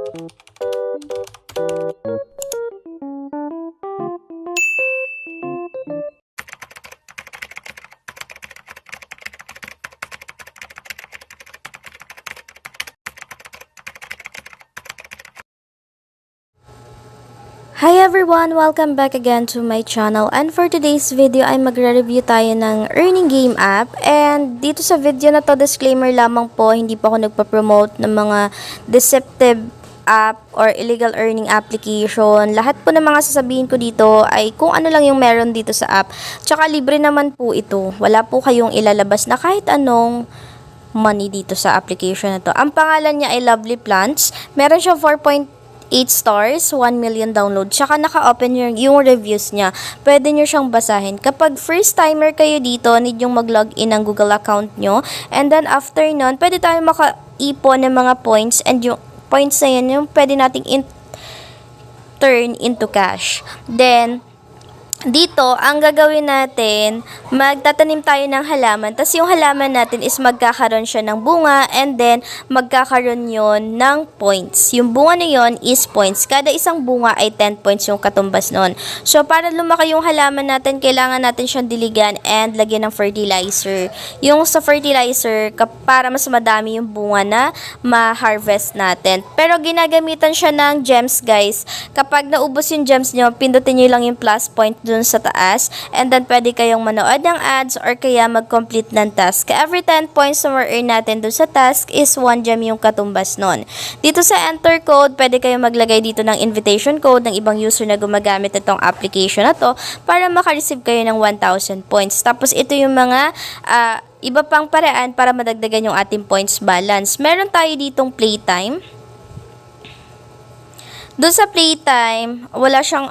Hi everyone! Welcome back again to my channel, and for today's video ay magre-review tayo ng earning game app. And dito sa video na to, disclaimer lamang po, hindi po ako nagpa-promote ng mga deceptive app or illegal earning application. Lahat po ng mga sasabihin ko dito ay kung ano lang yung meron dito sa app. Tsaka libre naman po ito. Wala po kayong ilalabas na kahit anong money dito sa application na to. Ang pangalan niya ay Lovely Plants. Meron siya 4.8 stars, 1 million download. Tsaka naka-open yung reviews niya. Pwede nyo siyang basahin. Kapag first timer kayo dito, need yung mag-login ng Google account nyo. And then after nun, pwede tayo maka-ipon ng mga points. And yung points na yun, yung pwede nating turn into cash. Then, dito, ang gagawin natin, magtatanim tayo ng halaman. Tapos yung halaman natin is magkakaroon siya ng bunga and then magkakaroon yon ng points. Yung bunga na yon is points. Kada isang bunga ay 10 points yung katumbas nun. So, para lumaki yung halaman natin, kailangan natin siyang diligan and lagyan ng fertilizer. Yung sa fertilizer, para mas madami yung bunga na ma-harvest natin. Pero ginagamitan siya ng gems, guys. Kapag naubos yung gems nyo, pindutin nyo lang yung plus point dun sa taas, and then pwede kayong manood ng ads or kaya mag-complete ng task. Every 10 points na ma-earn natin dun sa task is 1 gem yung katumbas nun. Dito sa enter code, pwede kayong maglagay dito ng invitation code ng ibang user na gumagamit itong application na to para makareceive kayo ng 1,000 points. Tapos ito yung mga iba pang paraan para madagdagan yung ating points balance. Meron tayo ditong playtime. Doon sa playtime, wala siyang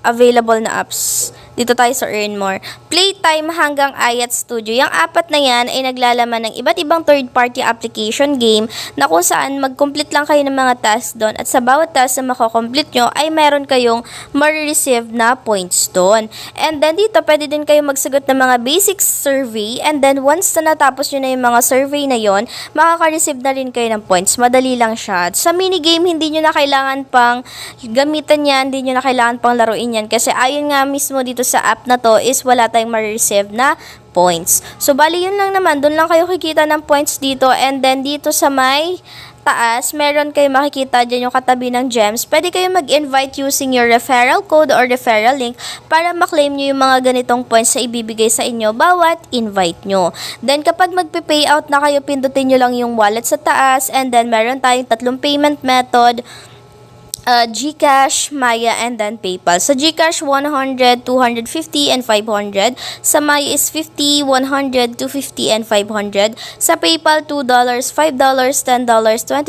available na apps. Dito tayo sa Earn More. Playtime hanggang Ayat Studio. Yung apat na yan ay naglalaman ng iba't ibang third-party application game na kung saan mag-complete lang kayo ng mga tasks doon at sa bawat task na mako-complete nyo ay meron kayong ma-receive na points doon. And then dito pwede din kayo magsagot ng mga basic survey and then once na natapos nyo na yung mga survey na yon, makaka-receive na rin kayo ng points. Madali lang siya. Sa minigame, hindi nyo na kailangan pang gamitan yan, hindi nyo na kailangan pang laruin yan kasi ayon nga mismo dito sa app na to is wala tayong ma-receive na points. So, bali yun lang naman. Doon lang kayo kikita ng points dito and then dito sa may taas, meron kayo makikita dyan yung katabi ng gems. Pwede kayo mag-invite using your referral code or referral link para maklaim nyo yung mga ganitong points na ibibigay sa inyo bawat invite nyo. Then, kapag magpe-payout na kayo, pindutin nyo lang yung wallet sa taas and then meron tayong 3 payment method. GCash, Maya, and then PayPal. Sa GCash, 100, 250, and 500. Sa Maya is 50, 100, 250, and 500. Sa PayPal, $2, $5, $10, $20,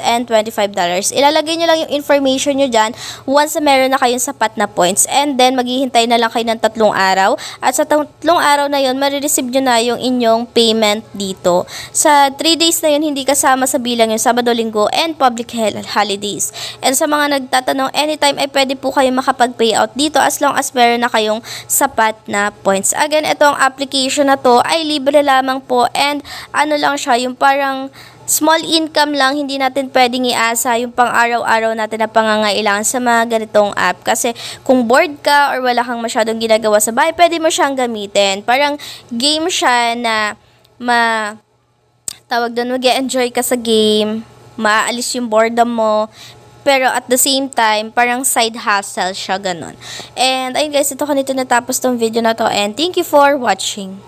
and $25. Ilalagay nyo lang yung information nyo dyan once na meron na kayong sapat na points. And then, maghihintay na lang kayo ng 3 araw. At sa 3 araw na yun, marireceive nyo na yung inyong payment dito. Sa 3 days na yun, hindi kasama sa bilang yung Sabado, Linggo, and public holidays. And sa mga nagtatanong, anytime ay pwede po kayo makapag-payout dito as long as meron na kayong sapat na points. Again, itong application na to ay libre lamang po and ano lang siya, yung parang small income lang, hindi natin pwedeng iasa yung pang araw-araw natin na pangangailangan sa mga ganitong app. Kasi kung bored ka or wala kang masyadong ginagawa sa bahay, pwede mo siyang gamitin. Parang game siya na tawag doon, mag-enjoy ka sa game, maaalis yung boredom mo. Pero at the same time, parang side hustle siya, ganun. And ayun guys, ito kanito natapos tong video na to. And thank you for watching.